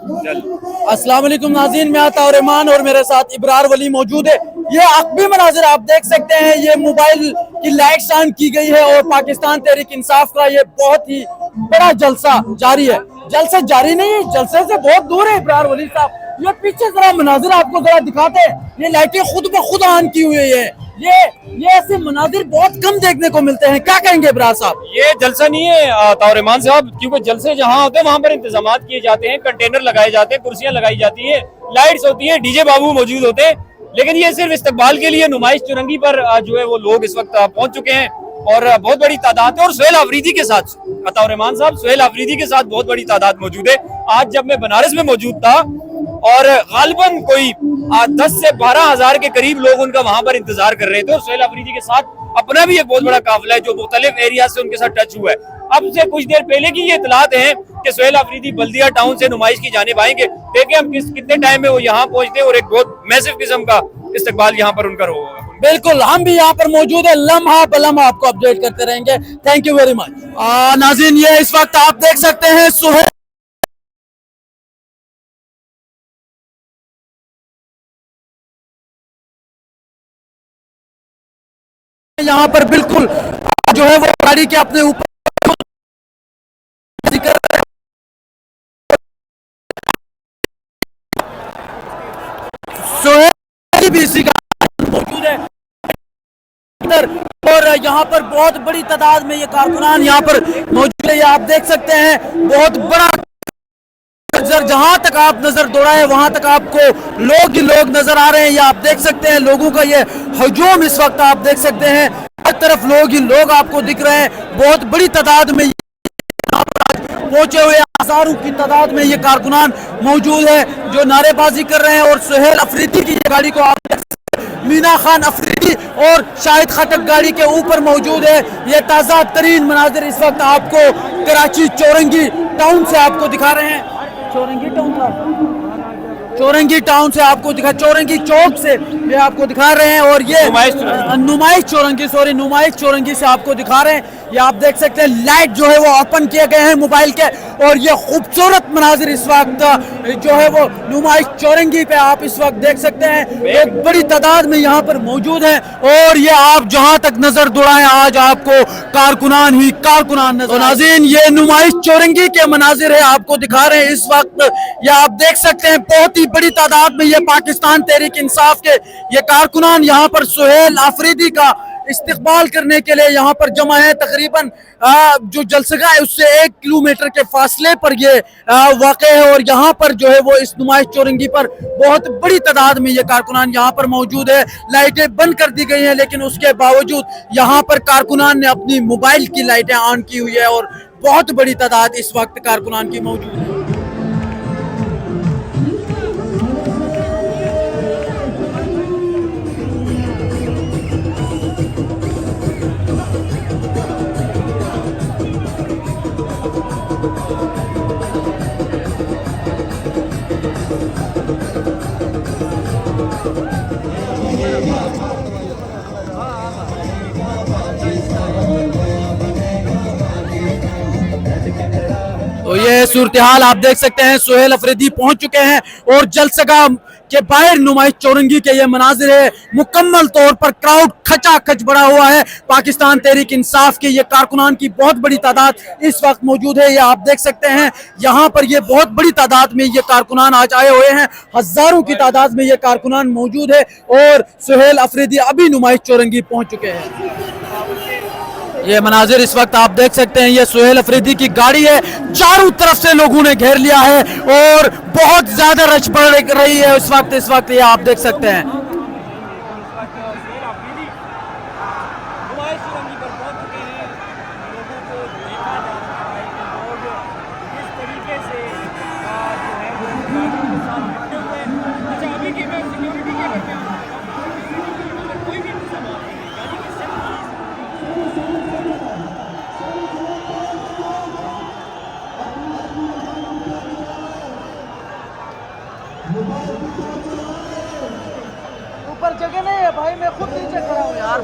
अस्सलाम वालेकुम नाज़रीन, मैं आता रहमान और मेरे साथ इब्रार वली मौजूद है। ये अक़बी मनाज़िर आप देख सकते हैं, ये मोबाइल की लाइट्स ऑन की गई है और पाकिस्तान तहरीक इंसाफ का ये बहुत ही बड़ा जलसा जारी है। जलसा जारी नहीं है, जलसे से बहुत दूर है इब्रार वली साहब। ये पीछे जरा मनाज़िर आपको जरा दिखाते हैं, ये लाइटें खुद ब खुद ऑन की हुई है। ये ऐसे मनाजिर बहुत कम देखने को मिलते हैं। क्या कहेंगे इब्रार साहब? ये जलसा नहीं है ताउरेमान साहब, क्योंकि जलसे जहाँ होते हैं वहाँ पर इंतजाम किए जाते हैं, कंटेनर लगाए जाते हैं, कुर्सियां लगाई जाती है, लाइट्स होती है, डीजे बाबू मौजूद होते हैं। लेकिन ये सिर्फ इस्तकबाल के लिए नुमाइश चुरंगी पर जो है वो लोग इस वक्त पहुंच चुके हैं और बहुत बड़ी तादाद है। और सुहेल आफरीदी के साथ ताउरेमान साहब, सुहेल आफरीदी के साथ बहुत बड़ी तादाद मौजूद है। आज जब मैं बनारस में मौजूद था और गालिबन कोई 10 से 12 हजार के करीब लोग उनका वहां पर इंतजार कर रहे थे और सुहेल आफरीदी के साथ अपना भी एक बहुत बड़ा काफिला है जो मुख्तलिफ एरिया से उनके साथ टच हुआ है। अब से कुछ देर पहले की ये इतलात है कि सुहेल आफरीदी बल्दिया टाउन से नुमाइश की जानिब आएंगे। देखें हम कितने टाइम में वो यहाँ पहुंचते हैं और एक बहुत मैसिव किस्म का इस्तकबाल यहाँ पर उनका होगा। बिल्कुल, हम भी यहाँ पर मौजूद है, लम्हा बलम्हा आपको अपडेट करते रहेंगे। Thank you very much. नाज़रीन, ये इस वक्त आप देख सकते हैं सुहेल यहाँ पर बिल्कुल जो है वो गाड़ी के अपने ऊपर सोहेल भी इसी का मौजूद है और यहाँ पर बहुत बड़ी तादाद में ये कारकुनान यहाँ पर मौजूद है। ये आप देख सकते हैं, बहुत बड़ा जहां तक आप नजर दौड़ाए वहां तक आपको लोग ही लोग नजर आ रहे हैं। ये आप देख सकते हैं, लोगों का ये हजूम इस वक्त आप देख सकते हैं, हर तरफ लोग ही लोग आपको दिख रहे हैं। बहुत बड़ी तादाद में पहुंचे हुए हजारों की तादाद में ये कारकुनान मौजूद है जो नारेबाजी कर रहे हैं। और सुहेल अफरीदी की ये गाड़ी को आप मीना खान अफरीदी और शाहिद खटक गाड़ी के ऊपर मौजूद है। ये ताज़ा तरीन मनाजिर इस वक्त आपको कराची चौरंगी टाउन से आपको दिखा रहे हैं। चौरंगी टाउन से आपको दिखा, चौरंगी चौक से ये आपको दिखा रहे हैं। और ये नुमाइश चौरंगी से आपको दिखा रहे हैं। ये आप देख सकते हैं, लाइट जो है वो ओपन किए गए हैं मोबाइल के और ये खूबसूरत मनाजिर इस वक्त जो है वो नुमाइश चौरंगी पे आप इस वक्त देख सकते हैं। एक बड़ी तादाद में यहाँ पर मौजूद है और ये आप जहां तक नजर दौड़ाएं आज आपको कारकुनान ही कारकुनान नजर। नाज़रीन, ये नुमाइश चौरंगी के मनाजिर है आपको दिखा रहे हैं इस वक्त। ये आप देख सकते हैं, बहुत ही बड़ी तादाद में ये पाकिस्तान तहरीक इंसाफ के ये कारकुनान यहाँ पर सुहेल आफरीदी का इस्तकबाल करने के लिए यहाँ पर जमा है। तकरीबन जो जलसगा है उससे 1 किलोमीटर के फासले पर ये वाक़ है और यहाँ पर जो है वो इस नुमाइश चौरंगी पर बहुत बड़ी तादाद में ये कारकुनान यहाँ पर मौजूद है। लाइटें बंद कर दी गई हैं लेकिन उसके बावजूद यहाँ पर कारकुनान ने अपनी मोबाइल की लाइटें ऑन की हुई है और बहुत बड़ी तादाद इस वक्त कारकुनान की मौजूद है। तो ये सूरत हाल आप देख सकते हैं, सुहेल अफरीदी पहुंच चुके हैं और जलसगा के बाहर नुमाइश चौरंगी के ये मनाजिर है। मुकम्मल तौर पर क्राउड खचाखच बड़ा हुआ है। पाकिस्तान तहरीक इंसाफ के ये कारकुनान की बहुत बड़ी तादाद इस वक्त मौजूद है। ये आप देख सकते हैं, यहाँ पर ये बहुत बड़ी तादाद में ये कारकुनान आज आए हुए हैं। हजारों की तादाद में ये कारकुनान मौजूद है और सुहेल अफरीदी अभी नुमाइश चौरंगी पहुंच चुके हैं। ये मनाजिर इस वक्त आप देख सकते हैं, ये सुहेल अफरीदी की गाड़ी है, चारों तरफ से लोगों ने घेर लिया है और बहुत ज्यादा रश पड़ रही है इस वक्त ये आप देख सकते हैं। ऊपर जगह नहीं है भाई, मैं खुद नीचे खड़ा हूँ यार।